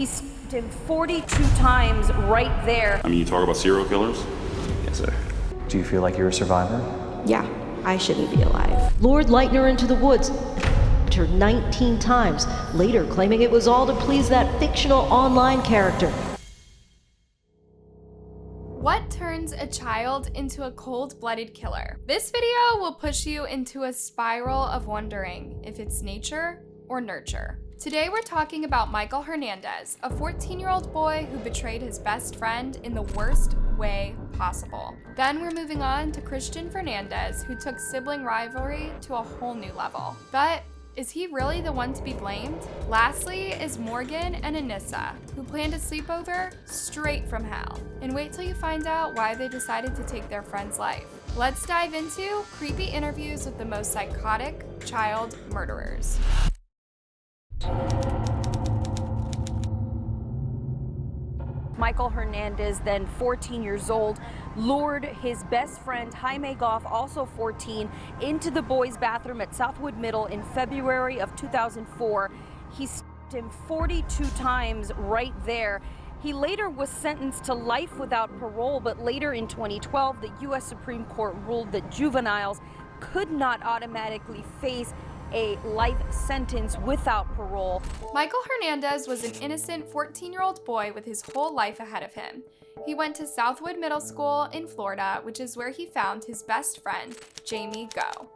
He stabbed him 42 times right there. I mean, you talk about serial killers? Yes, sir. Do you feel like you're a survivor? Yeah, I shouldn't be alive. Lured Leitner into the woods, her 19 times, later claiming it was all to please that fictional online character. What turns a child into a cold-blooded killer? This video will push you into a spiral of wondering if it's nature or nurture. Today we're talking about Michael Hernandez, a 14-year-old boy who betrayed his best friend in the worst way possible. Then we're moving on to Christian Fernandez, who took sibling rivalry to a whole new level. But is he really the one to be blamed? Lastly is Morgan and Anissa, who planned a sleepover straight from hell. And wait till you find out why they decided to take their friend's life. Let's dive into creepy interviews with the most psychotic child murderers. Michael Hernandez, then 14 years old, lured his best friend Jaime Goff, also 14, into the boys' bathroom at Southwood Middle in February of 2004. He stabbed him 42 times right there. He later was sentenced to life without parole, but later in 2012, the U.S. Supreme Court ruled that juveniles could not automatically face a life sentence without parole. Michael Hernandez was an innocent 14-year-old boy with his whole life ahead of him. He went to Southwood Middle School in Florida, which is where he found his best friend, Jamie Go.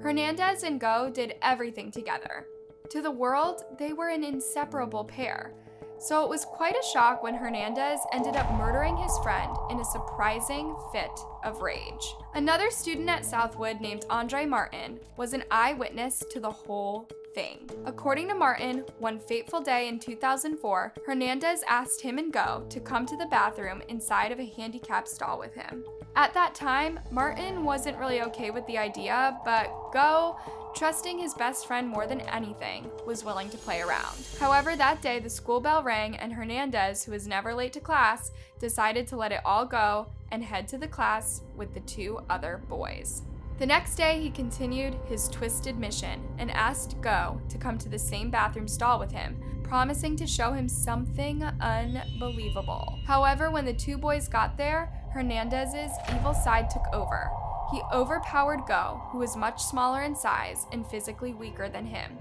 Hernandez and Go did everything together. To the world, they were an inseparable pair. So it was quite a shock when Hernandez ended up murdering his friend in a surprising fit of rage. Another student at Southwood named Andre Martin was an eyewitness to the whole thing. According to Martin, one fateful day in 2004, Hernandez asked him and Go to come to the bathroom inside of a handicapped stall with him. At that time, Martin wasn't really okay with the idea, but Go, trusting his best friend more than anything, was willing to play around. However, that day the school bell rang and Hernandez, who was never late to class, decided to let it all go and head to the class with the two other boys. The next day, he continued his twisted mission and asked Go to come to the same bathroom stall with him, promising to show him something unbelievable. However, when the two boys got there, Hernandez's evil side took over. He overpowered Go, who was much smaller in size and physically weaker than him.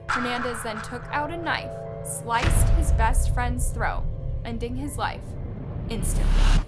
Hernandez then took out a knife, sliced his best friend's throat, ending his life instantly.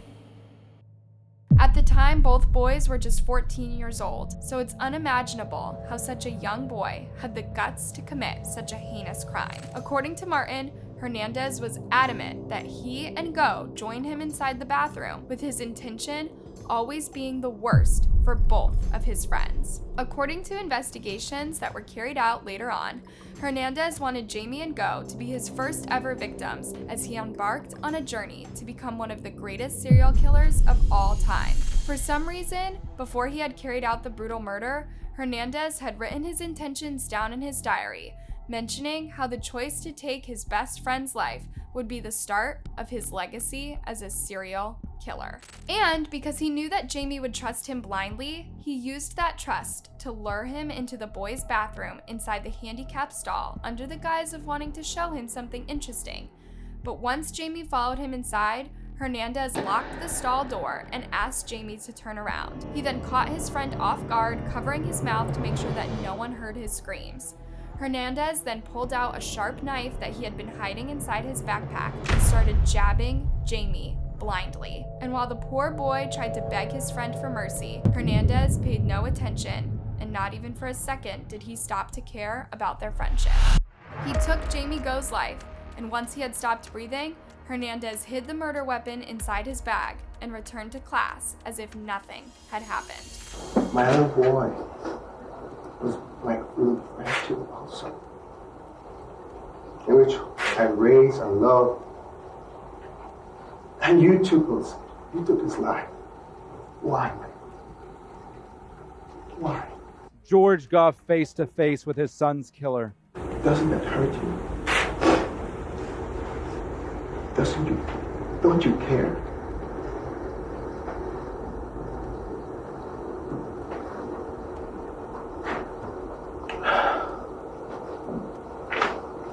At the time, both boys were just 14 years old, so it's unimaginable how such a young boy had the guts to commit such a heinous crime. According to Martin, Hernandez was adamant that he and Go joined him inside the bathroom, with his intention always being the worst for both of his friends. According to investigations that were carried out later on, Hernandez wanted Jamie and Go to be his first ever victims as he embarked on a journey to become one of the greatest serial killers of all time. For some reason, before he had carried out the brutal murder, Hernandez had written his intentions down in his diary, mentioning how the choice to take his best friend's life would be the start of his legacy as a serial killer. And because he knew that Jamie would trust him blindly, he used that trust to lure him into the boys' bathroom inside the handicapped stall under the guise of wanting to show him something interesting. But once Jamie followed him inside, Hernandez locked the stall door and asked Jamie to turn around. He then caught his friend off guard, covering his mouth to make sure that no one heard his screams. Hernandez then pulled out a sharp knife that he had been hiding inside his backpack and started jabbing Jamie blindly. And while the poor boy tried to beg his friend for mercy, Hernandez paid no attention, and not even for a second did he stop to care about their friendship. He took Jamie Go's life, and once he had stopped breathing, Hernandez hid the murder weapon inside his bag and returned to class as if nothing had happened. My other boy was my little friend too also, in which I raised and loved. And you took his life. Why? Why? George Goff face to face with his son's killer. Doesn't that hurt you? Don't you care?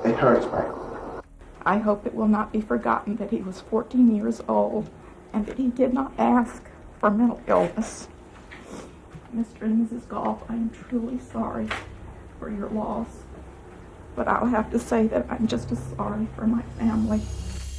It hurts, Michael. I hope hope it will not be forgotten that he was 14 years old and that he did not ask for mental illness. Mr. and Mrs. Goff, I am truly sorry for your loss, but I'll have to say that I'm just as sorry for my family.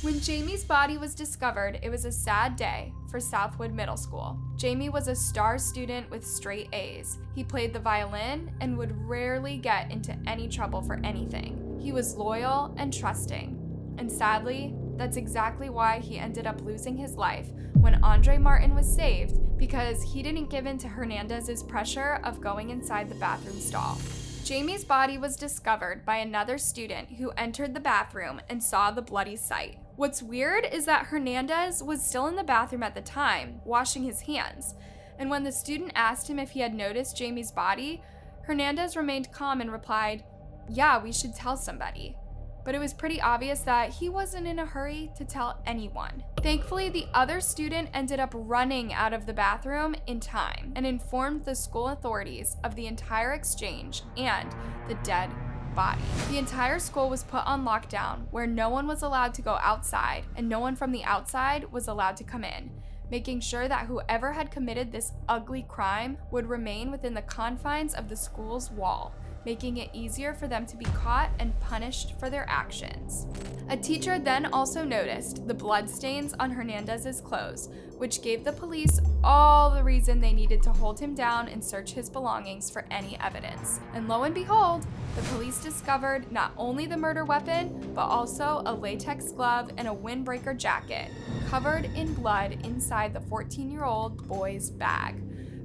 When Jamie's body was discovered, it was a sad day for Southwood Middle School. Jamie was a star student with straight A's. He played the violin and would rarely get into any trouble for anything. He was loyal and trusting. And sadly, that's exactly why he ended up losing his life when Andre Martin was saved, because he didn't give in to Hernandez's pressure of going inside the bathroom stall. Jamie's body was discovered by another student who entered the bathroom and saw the bloody sight. What's weird is that Hernandez was still in the bathroom at the time, washing his hands. And when the student asked him if he had noticed Jamie's body, Hernandez remained calm and replied, "Yeah, we should tell somebody." But it was pretty obvious that he wasn't in a hurry to tell anyone. Thankfully, the other student ended up running out of the bathroom in time and informed the school authorities of the entire exchange and the dead body. The entire school was put on lockdown, where no one was allowed to go outside and no one from the outside was allowed to come in, making sure that whoever had committed this ugly crime would remain within the confines of the school's wall, making it easier for them to be caught and punished for their actions. A teacher then also noticed the bloodstains on Hernandez's clothes, which gave the police all the reason they needed to hold him down and search his belongings for any evidence. And lo and behold, the police discovered not only the murder weapon, but also a latex glove and a windbreaker jacket covered in blood inside the 14-year-old boy's bag,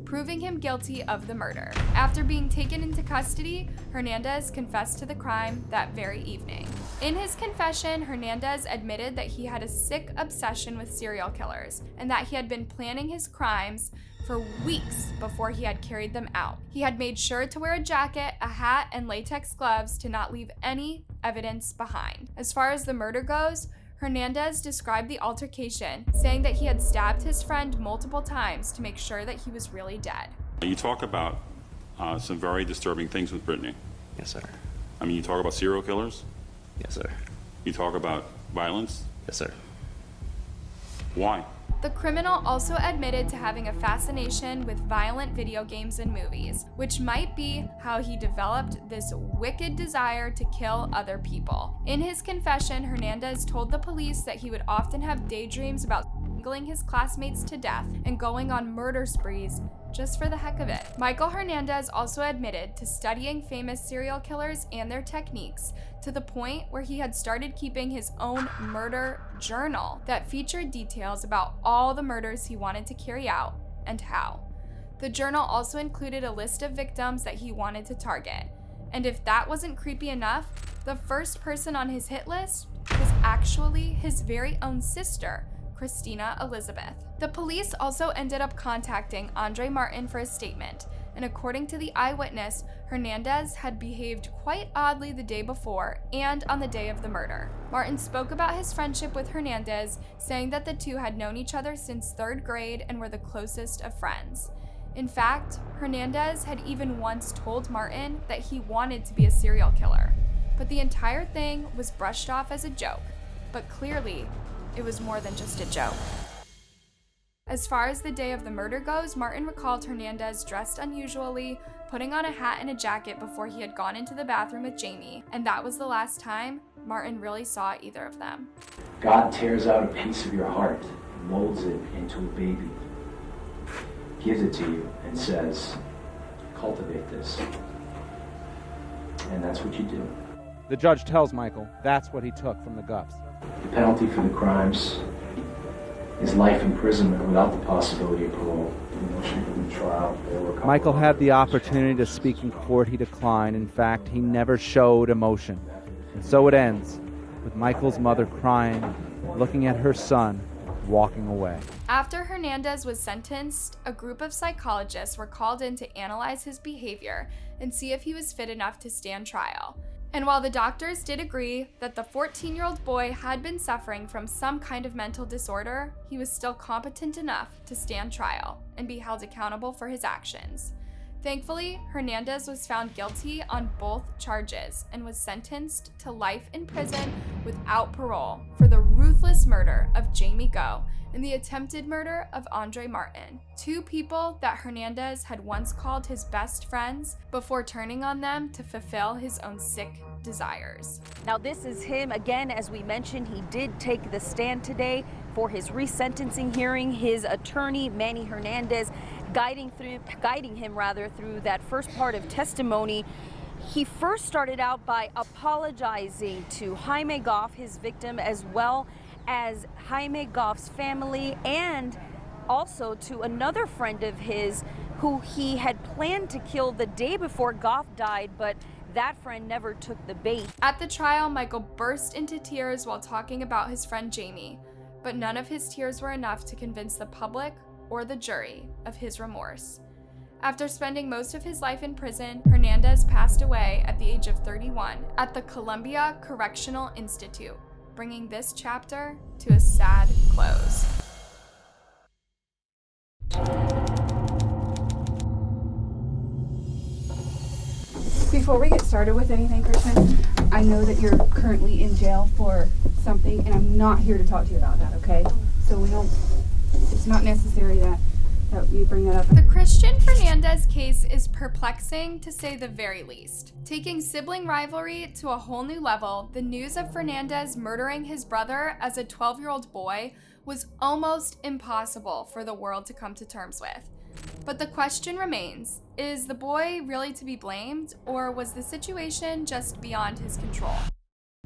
proving him guilty of the murder. After being taken into custody, Hernandez confessed to the crime that very evening. In his confession, Hernandez admitted that he had a sick obsession with serial killers and that he had been planning his crimes for weeks before he had carried them out. He had made sure to wear a jacket, a hat, and latex gloves to not leave any evidence behind. As far as the murder goes, Hernandez described the altercation, saying that he had stabbed his friend multiple times to make sure that he was really dead. You talk about some very disturbing things with Brittany. Yes, sir. I mean, you talk about serial killers. Yes, sir. You talk about violence. Yes, sir. Why? The criminal also admitted to having a fascination with violent video games and movies, which might be how he developed this wicked desire to kill other people. In his confession, Hernandez told the police that he would often have daydreams about strangling his classmates to death and going on murder sprees just for the heck of it. Michael Hernandez also admitted to studying famous serial killers and their techniques, to the point where he had started keeping his own murder journal that featured details about all the murders he wanted to carry out and how. The journal also included a list of victims that he wanted to target. And if that wasn't creepy enough, the first person on his hit list was actually his very own sister, Christina Elizabeth. The police also ended up contacting Andre Martin for a statement, and according to the eyewitness, Hernandez had behaved quite oddly the day before and on the day of the murder. Martin spoke about his friendship with Hernandez, saying that the two had known each other since 3rd grade and were the closest of friends. In fact, Hernandez had even once told Martin that he wanted to be a serial killer, but the entire thing was brushed off as a joke. But clearly, it was more than just a joke. As far as the day of the murder goes, Martin recalled Hernandez dressed unusually, putting on a hat and a jacket before he had gone into the bathroom with Jamie, and that was the last time Martin really saw either of them. God tears out a piece of your heart, molds it into a baby, gives it to you, and says, cultivate this. And that's what you do. The judge tells Michael that's what he took from the Guffs. The penalty for the crimes is life imprisonment without the possibility of parole. Michael had the opportunity to speak in court. He declined. In fact, he never showed emotion. And so it ends, with Michael's mother crying, looking at her son, walking away. After Hernandez was sentenced, a group of psychologists were called in to analyze his behavior and see if he was fit enough to stand trial. And while the doctors did agree that the 14-year-old boy had been suffering from some kind of mental disorder, he was still competent enough to stand trial and be held accountable for his actions. Thankfully, Hernandez was found guilty on both charges and was sentenced to life in prison without parole for the ruthless murder of Jamie Go and the attempted murder of Andre Martin, two people that Hernandez had once called his best friends before turning on them to fulfill his own sick desires. Now this is him again. As we mentioned, he did take the stand today for his resentencing hearing. His attorney, Manny Hernandez, guiding him through that first part of testimony. He first started out by apologizing to Jaime Goff, his victim, as well as Jaime Goff's family, and also to another friend of his who he had planned to kill the day before Goff died, but that friend never took the bait. At the trial, Michael burst into tears while talking about his friend Jamie, but none of his tears were enough to convince the public or the jury of his remorse. After spending most of his life in prison, Hernandez passed away at the age of 31 at the Columbia Correctional Institute, bringing this chapter to a sad close. Before we get started with anything, Christian, I know that you're currently in jail for something, and I'm not here to talk to you about that, okay? So it's not necessary that you bring that up. The Christian Fernandez case is perplexing to say the very least. Taking sibling rivalry to a whole new level, the news of Fernandez murdering his brother as a 12-year-old boy was almost impossible for the world to come to terms with. But the question remains, is the boy really to be blamed, or was the situation just beyond his control?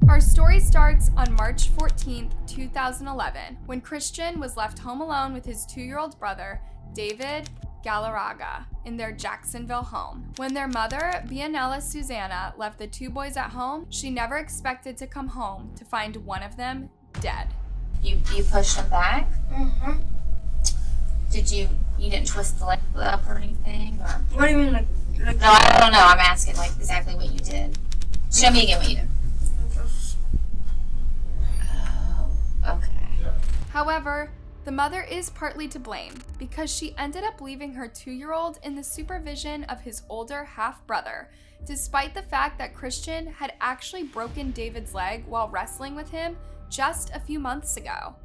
Our story starts on March 14th, 2011, when Christian was left home alone with his 2-year-old brother, David Galarraga, in their Jacksonville home. When their mother, Bianella Susanna, left the two boys at home, she never expected to come home to find one of them dead. You pushed him back? Mm-hmm. You didn't twist the leg up or anything? Or? What do you mean, like? No, I don't know. I'm asking, like, exactly what you did. Show me again what you did. Oh, okay. However, the mother is partly to blame because she ended up leaving her 2-year-old in the supervision of his older half-brother, despite the fact that Christian had actually broken David's leg while wrestling with him just a few months ago.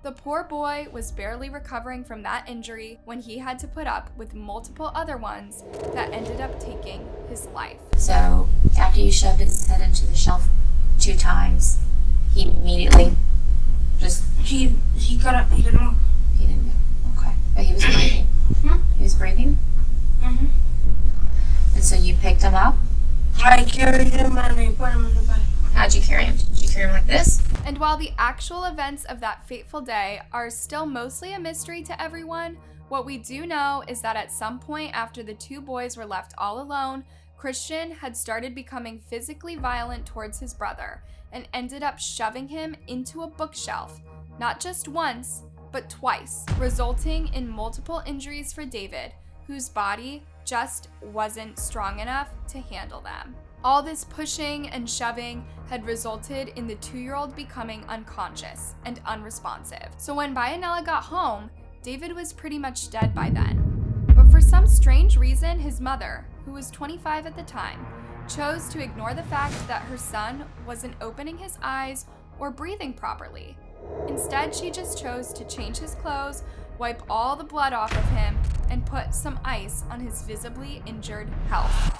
The poor boy was barely recovering from that injury when he had to put up with multiple other ones that ended up taking his life. So, after you shoved his head into the shelf 2 times, he immediately just... He got up, he didn't move. He didn't move, okay. But he was breathing. He was breathing? Mm-hmm. And so you picked him up? I carried him and I put him in the bag. How'd you carry him? Did you carry him like this? And while the actual events of that fateful day are still mostly a mystery to everyone, what we do know is that at some point after the 2 boys were left all alone, Christian had started becoming physically violent towards his brother and ended up shoving him into a bookshelf, not just once, but twice, resulting in multiple injuries for David, whose body just wasn't strong enough to handle them. All this pushing and shoving had resulted in the 2-year-old becoming unconscious and unresponsive. So when Bianella got home, David was pretty much dead by then. But for some strange reason, his mother, who was 25 at the time, chose to ignore the fact that her son wasn't opening his eyes or breathing properly. Instead, she just chose to change his clothes, wipe all the blood off of him, and put some ice on his visibly injured health.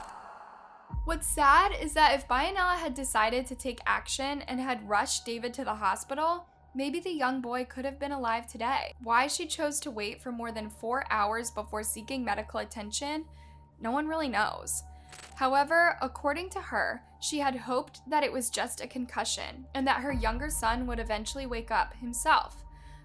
What's sad is that if Bianella had decided to take action and had rushed David to the hospital, maybe the young boy could have been alive today. Why she chose to wait for more than 4 hours before seeking medical attention, no one really knows. However, according to her, she had hoped that it was just a concussion and that her younger son would eventually wake up himself.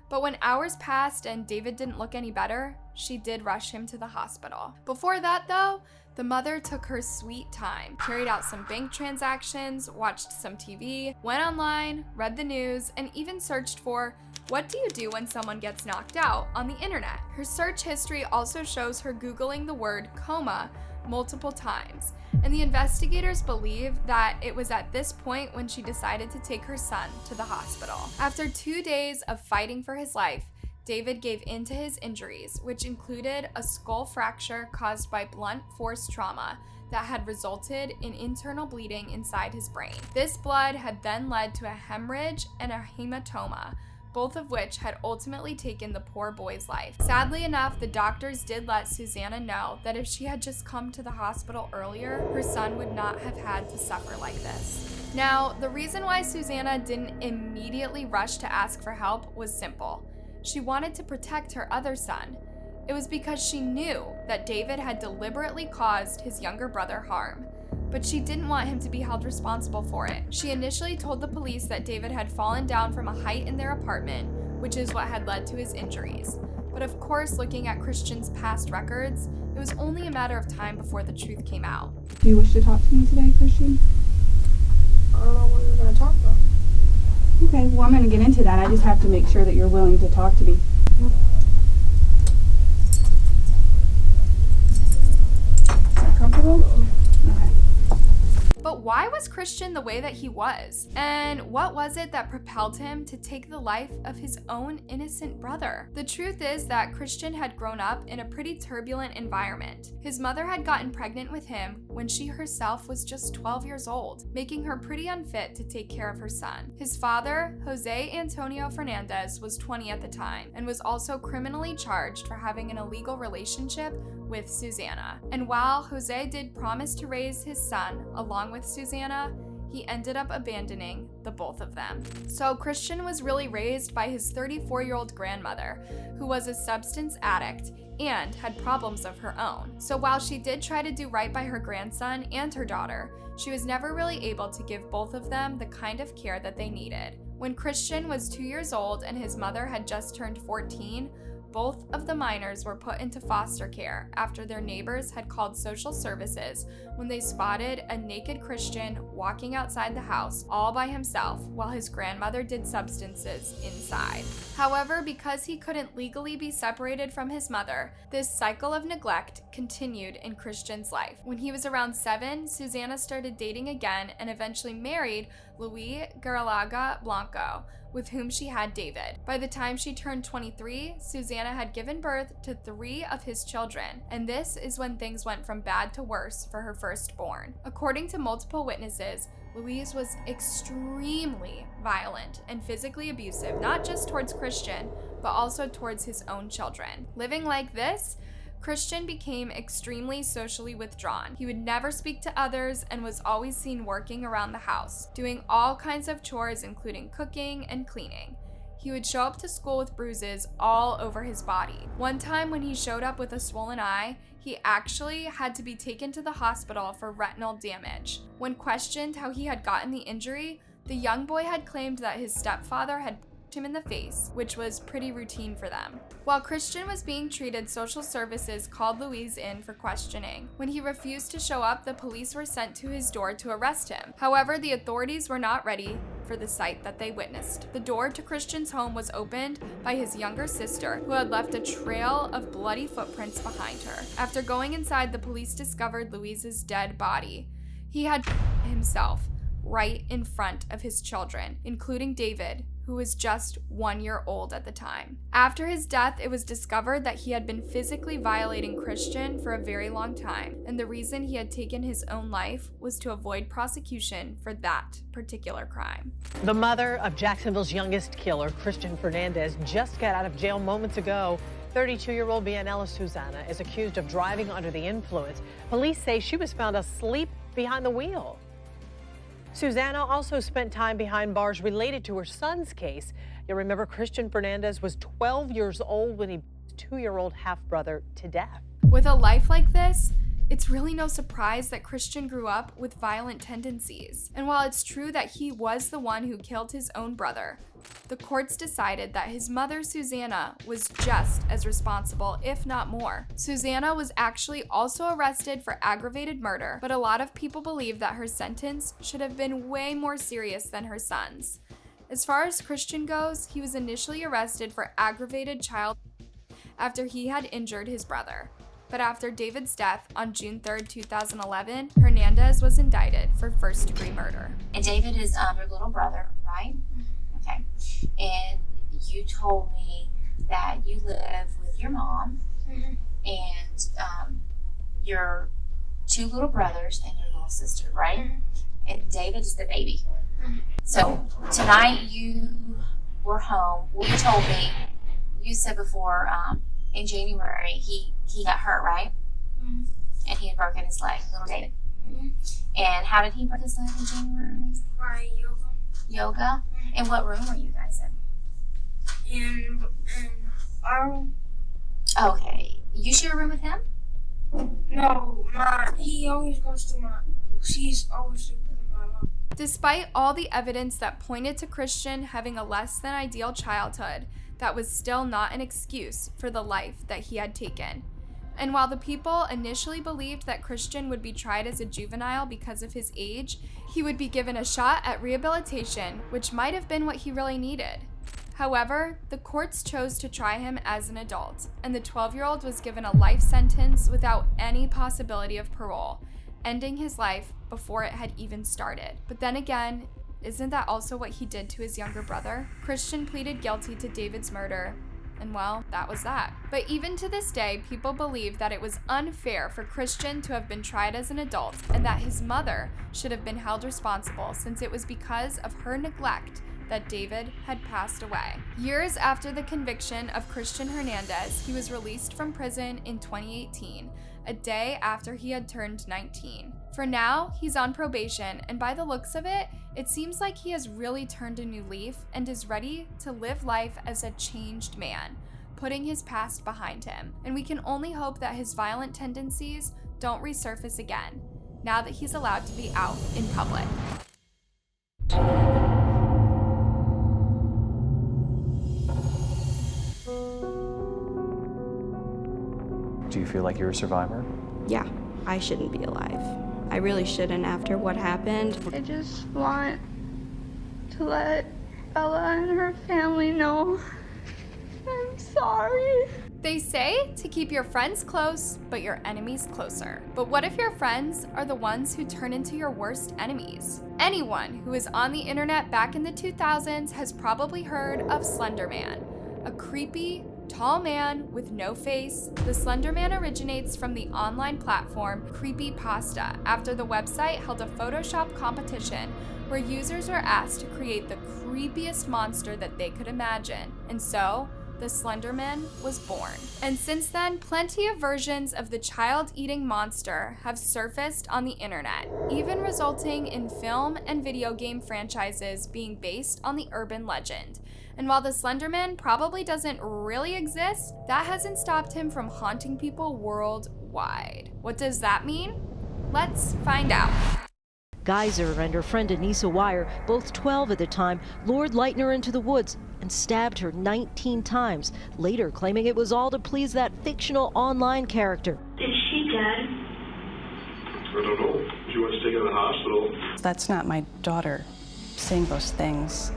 But when hours passed and David didn't look any better, she did rush him to the hospital. Before that though, the mother took her sweet time, carried out some bank transactions, watched some TV, went online, read the news, and even searched for, what do you do when someone gets knocked out on the internet? Her search history also shows her Googling the word coma multiple times, and the investigators believe that it was at this point when she decided to take her son to the hospital. After 2 days of fighting for his life, David gave in to his injuries, which included a skull fracture caused by blunt force trauma that had resulted in internal bleeding inside his brain. This blood had then led to a hemorrhage and a hematoma, both of which had ultimately taken the poor boy's life. Sadly enough, the doctors did let Susanna know that if she had just come to the hospital earlier, her son would not have had to suffer like this. Now, the reason why Susanna didn't immediately rush to ask for help was simple. She wanted to protect her other son. It was because she knew that David had deliberately caused his younger brother harm, but she didn't want him to be held responsible for it. She initially told the police that David had fallen down from a height in their apartment, which is what had led to his injuries. But of course, looking at Christian's past records, it was only a matter of time before the truth came out. Do you wish to talk to me today, Christian? I don't know what you're going to talk about. Okay, well, I'm going to get into that. I just have to make sure that you're willing to talk to me. Comfortable? Okay. But why was Christian the way that he was? And what was it that propelled him to take the life of his own innocent brother? The truth is that Christian had grown up in a pretty turbulent environment. His mother had gotten pregnant with him when she herself was just 12 years old, making her pretty unfit to take care of her son. His father, Jose Antonio Fernandez, was 20 at the time and was also criminally charged for having an illegal relationship with Susanna. And while Jose did promise to raise his son along with Susanna, he ended up abandoning the both of them. So Christian was really raised by his 34-year-old grandmother, who was a substance addict and had problems of her own. So while she did try to do right by her grandson and her daughter, she was never really able to give both of them the kind of care that they needed. When Christian was 2 years old and his mother had just turned 14, both of the minors were put into foster care after their neighbors had called social services when they spotted a naked Christian walking outside the house all by himself while his grandmother did substances inside. However, because he couldn't legally be separated from his mother, this cycle of neglect continued in Christian's life. When he was around 7, Susanna started dating again and eventually married Luis Garalaga Blanco, with whom she had David. By the time she turned 23, Susanna had given birth to 3 of his children, and this is when things went from bad to worse for her firstborn. According to multiple witnesses, Luis was extremely violent and physically abusive, not just towards Christian, but also towards his own children. Living like this, Christian became extremely socially withdrawn. He would never speak to others and was always seen working around the house, doing all kinds of chores including cooking and cleaning. He would show up to school with bruises all over his body. One time when he showed up with a swollen eye, he actually had to be taken to the hospital for retinal damage. When questioned how he had gotten the injury, the young boy had claimed that his stepfather had him in the face, which was pretty routine for them. While Christian was being treated, social services called Luis in for questioning. When he refused to show up, the police were sent to his door to arrest him. However, the authorities were not ready for the sight that they witnessed. The door to Christian's home was opened by his younger sister, who had left a trail of bloody footprints behind her. After going inside, the police discovered Luis's dead body. He had himself right in front of his children, including David, who was just 1 year old at the time. After his death, it was discovered that he had been physically violating Christian for a very long time, and the reason he had taken his own life was to avoid prosecution for that particular crime. The mother of Jacksonville's youngest killer, Christian Fernandez, just got out of jail moments ago. 32-year-old Bianella Susanna is accused of driving under the influence. Police say she was found asleep behind the wheel. Susanna also spent time behind bars related to her son's case. You'll remember Christian Fernandez was 12 years old when he beat his 2-year-old half-brother to death. With a life like this, it's really no surprise that Christian grew up with violent tendencies. And while it's true that he was the one who killed his own brother, the courts decided that his mother, Susanna, was just as responsible, if not more. Susanna was actually also arrested for aggravated murder, but a lot of people believe that her sentence should have been way more serious than her son's. As far as Christian goes, he was initially arrested for aggravated child after he had injured his brother. But after David's death on June 3rd, 2011, Hernandez was indicted for first-degree murder. And David is your little brother, right? Okay. And you told me that you live with your mom and your 2 little brothers and your little sister, right? And David is the baby. So tonight you were home. Well, you told me, you said before, in January he got hurt, right? And he had broken his leg, little David. And how did he break his leg in January? By yoga. Yoga? And what room were you guys in? In our room. Okay. You share a room with him? No, he always goes to she's always sleeping with my mom. Despite all the evidence that pointed to Christian having a less than ideal childhood, that was still not an excuse for the life that he had taken. And while the people initially believed that Christian would be tried as a juvenile because of his age, he would be given a shot at rehabilitation, which might have been what he really needed. However, the courts chose to try him as an adult, and the 12-year-old was given a life sentence without any possibility of parole, ending his life before it had even started. But then again, isn't that also what he did to his younger brother? Christian pleaded guilty to David's murder, and well, that was that. But even to this day, people believe that it was unfair for Christian to have been tried as an adult and that his mother should have been held responsible, since it was because of her neglect that David had passed away. Years after the conviction of Christian Fernandez, he was released from prison in 2018, a day after he had turned 19. For now, he's on probation, and by the looks of it, it seems like he has really turned a new leaf and is ready to live life as a changed man, putting his past behind him. And we can only hope that his violent tendencies don't resurface again, now that he's allowed to be out in public. Do you feel like you're a survivor? Yeah, I shouldn't be alive. I really shouldn't after what happened. I just want to let Bella and her family know I'm sorry. They say to keep your friends close, but your enemies closer. But what if your friends are the ones who turn into your worst enemies? Anyone who was on the internet back in the 2000s has probably heard of Slenderman, a creepy, tall man with no face. The Slenderman originates from the online platform Creepypasta after the website held a Photoshop competition where users were asked to create the creepiest monster that they could imagine. And so, the Slenderman was born. And since then, plenty of versions of the child-eating monster have surfaced on the internet, even resulting in film and video game franchises being based on the urban legend. And while the Slenderman probably doesn't really exist, that hasn't stopped him from haunting people worldwide. What does that mean? Let's find out. Geyser and her friend Anissa Wire, both 12 at the time, lured Leitner into the woods and stabbed her 19 times, later claiming it was all to please that fictional online character. Is she dead? I don't know. She wants to take her to the hospital. That's not my daughter saying those things.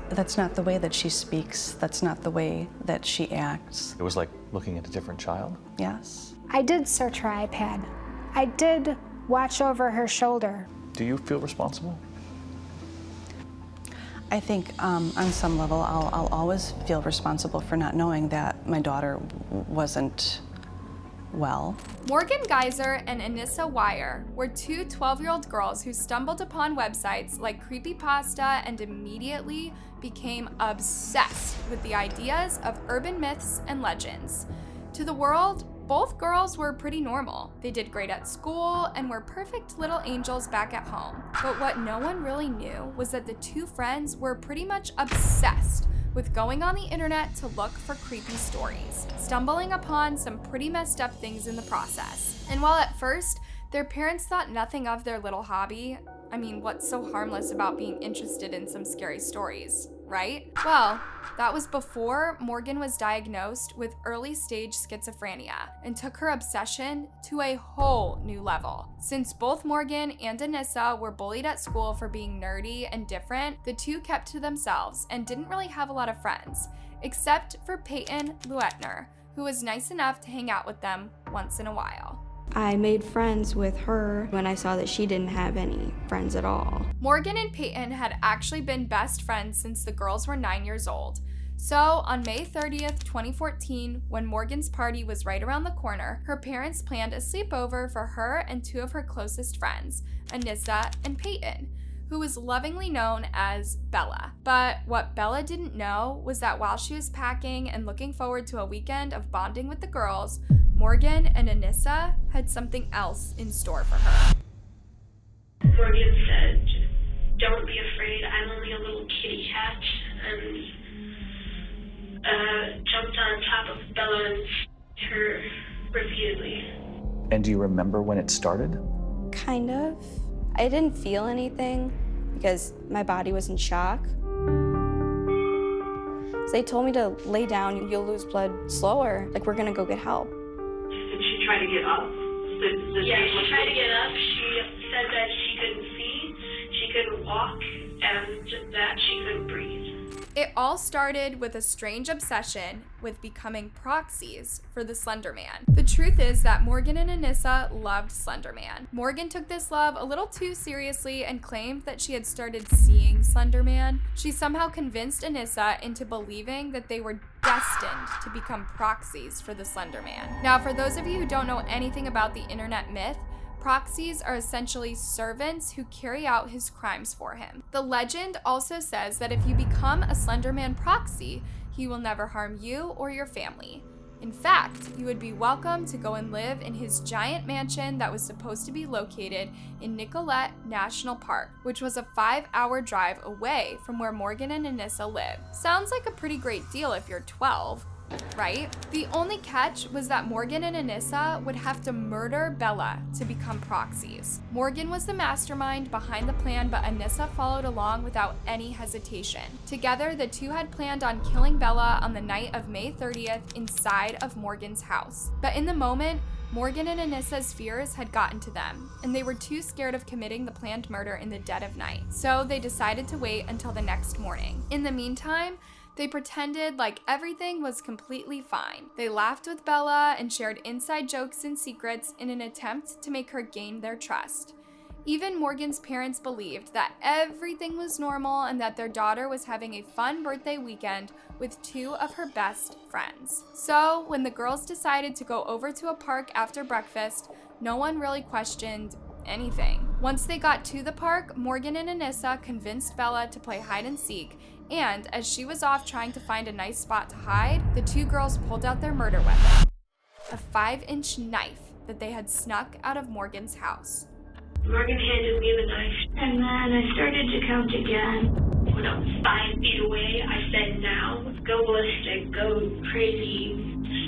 That's not the way that she speaks. That's not the way that she acts. It was like looking at a different child? Yes. I did search her iPad. I did watch over her shoulder. Do you feel responsible? I think on some level I'll always feel responsible for not knowing that my daughter wasn't well. Morgan Geyser and Anissa Wire were two 12-year-old girls who stumbled upon websites like Creepypasta and immediately became obsessed with the ideas of urban myths and legends. To the world, both girls were pretty normal. They did great at school and were perfect little angels back at home. But what no one really knew was that the two friends were pretty much obsessed with going on the internet to look for creepy stories, stumbling upon some pretty messed up things in the process. And while at first, their parents thought nothing of their little hobby, I mean, what's so harmless about being interested in some scary stories, right? Well, that was before Morgan was diagnosed with early-stage schizophrenia and took her obsession to a whole new level. Since both Morgan and Anissa were bullied at school for being nerdy and different, the two kept to themselves and didn't really have a lot of friends, except for Peyton Luetner, who was nice enough to hang out with them once in a while. I made friends with her when I saw that she didn't have any friends at all. Morgan and Peyton had actually been best friends since the girls were 9 years old. So on May 30th, 2014, when Morgan's party was right around the corner, her parents planned a sleepover for her and two of her closest friends, Anissa and Peyton, who was lovingly known as Bella. But what Bella didn't know was that while she was packing and looking forward to a weekend of bonding with the girls, Morgan and Anissa had something else in store for her. Morgan said, "Don't be afraid, I'm only a little kitty cat," and jumped on top of Bella and her repeatedly. And do you remember when it started? Kind of. I didn't feel anything because my body was in shock. So they told me to lay down, you'll lose blood slower, like we're gonna go get help. Did she try to get up? Yeah, she tried to get up. She said that she couldn't see, she couldn't walk, and that she couldn't breathe. It all started with a strange obsession with becoming proxies for the Slenderman. The truth is that Morgan and Anissa loved Slenderman. Morgan took this love a little too seriously and claimed that she had started seeing Slenderman. She somehow convinced Anissa into believing that they were destined to become proxies for the Slenderman. Now, for those of you who don't know anything about the internet myth, proxies are essentially servants who carry out his crimes for him. The legend also says that if you become a Slenderman proxy, he will never harm you or your family. In fact, you would be welcome to go and live in his giant mansion that was supposed to be located in Nicollet National Park, which was a 5-hour drive away from where Morgan and Anissa live. Sounds like a pretty great deal if you're 12. Right? The only catch was that Morgan and Anissa would have to murder Bella to become proxies. Morgan was the mastermind behind the plan, but Anissa followed along without any hesitation. Together, the two had planned on killing Bella on the night of May 30th inside of Morgan's house. But in the moment, Morgan and Anissa's fears had gotten to them, and they were too scared of committing the planned murder in the dead of night. So they decided to wait until the next morning. In the meantime, they pretended like everything was completely fine. They laughed with Bella and shared inside jokes and secrets in an attempt to make her gain their trust. Even Morgan's parents believed that everything was normal and that their daughter was having a fun birthday weekend with two of her best friends. So when the girls decided to go over to a park after breakfast, no one really questioned anything. Once they got to the park, Morgan and Anissa convinced Bella to play hide and seek, and as she was off trying to find a nice spot to hide, the two girls pulled out their murder weapon, a 5-inch knife that they had snuck out of Morgan's house. Morgan handed me the knife, and then I started to count again. When I was 5 feet away, I said, "Now, go ballistic, go crazy,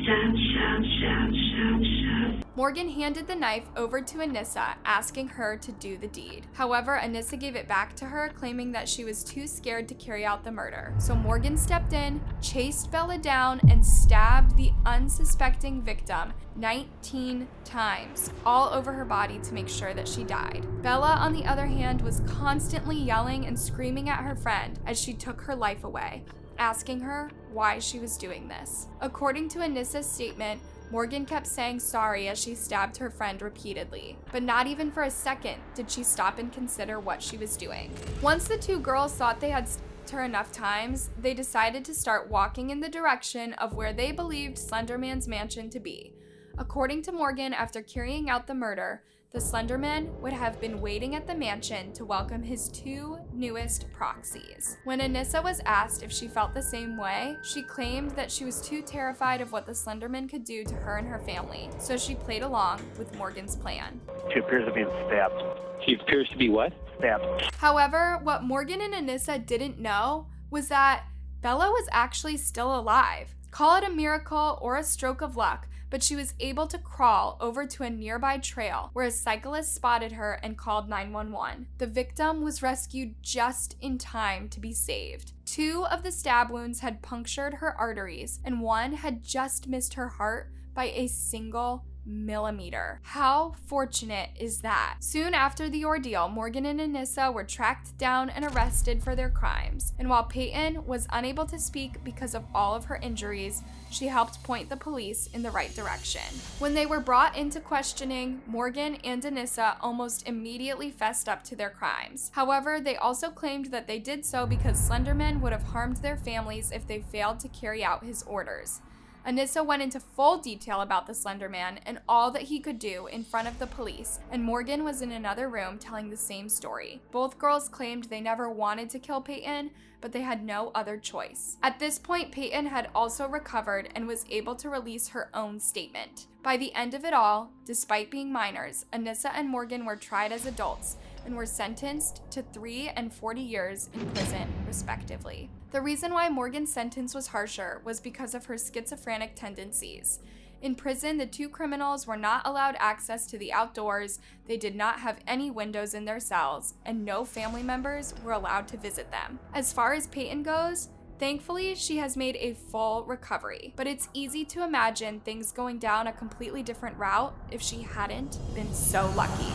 stab, stab, stab, stab, stab." Morgan handed the knife over to Anissa, asking her to do the deed. However, Anissa gave it back to her, claiming that she was too scared to carry out the murder. So Morgan stepped in, chased Bella down, and stabbed the unsuspecting victim 19 times, all over her body to make sure that she died. Bella, on the other hand, was constantly yelling and screaming at her friend as she took her life away, asking her why she was doing this. According to Anissa's statement, Morgan kept saying sorry as she stabbed her friend repeatedly, but not even for a second did she stop and consider what she was doing. Once the two girls thought they had stabbed her enough times, they decided to start walking in the direction of where they believed Slenderman's mansion to be. According to Morgan, after carrying out the murder, the Slenderman would have been waiting at the mansion to welcome his two newest proxies. When Anissa was asked if she felt the same way, she claimed that she was too terrified of what the Slenderman could do to her and her family, so she played along with Morgan's plan. She appears to be stabbed. She appears to be what? Stabbed. However, what Morgan and Anissa didn't know was that Bella was actually still alive. Call it a miracle or a stroke of luck, but she was able to crawl over to a nearby trail where a cyclist spotted her and called 911. The victim was rescued just in time to be saved. 2 of the stab wounds had punctured her arteries, and one had just missed her heart by a single millimeter. How fortunate is that? Soon after the ordeal, Morgan and Anissa were tracked down and arrested for their crimes. And while Peyton was unable to speak because of all of her injuries, she helped point the police in the right direction. When they were brought into questioning, Morgan and Anissa almost immediately fessed up to their crimes. However, they also claimed that they did so because Slenderman would have harmed their families if they failed to carry out his orders. Anissa went into full detail about the Slenderman and all that he could do in front of the police, and Morgan was in another room telling the same story. Both girls claimed they never wanted to kill Peyton, but they had no other choice. At this point, Peyton had also recovered and was able to release her own statement. By the end of it all, despite being minors, Anissa and Morgan were tried as adults and were sentenced to 3 and 40 years in prison, respectively. The reason why Morgan's sentence was harsher was because of her schizophrenic tendencies. In prison, the two criminals were not allowed access to the outdoors, they did not have any windows in their cells, and no family members were allowed to visit them. As far as Peyton goes, thankfully, she has made a full recovery, but it's easy to imagine things going down a completely different route if she hadn't been so lucky.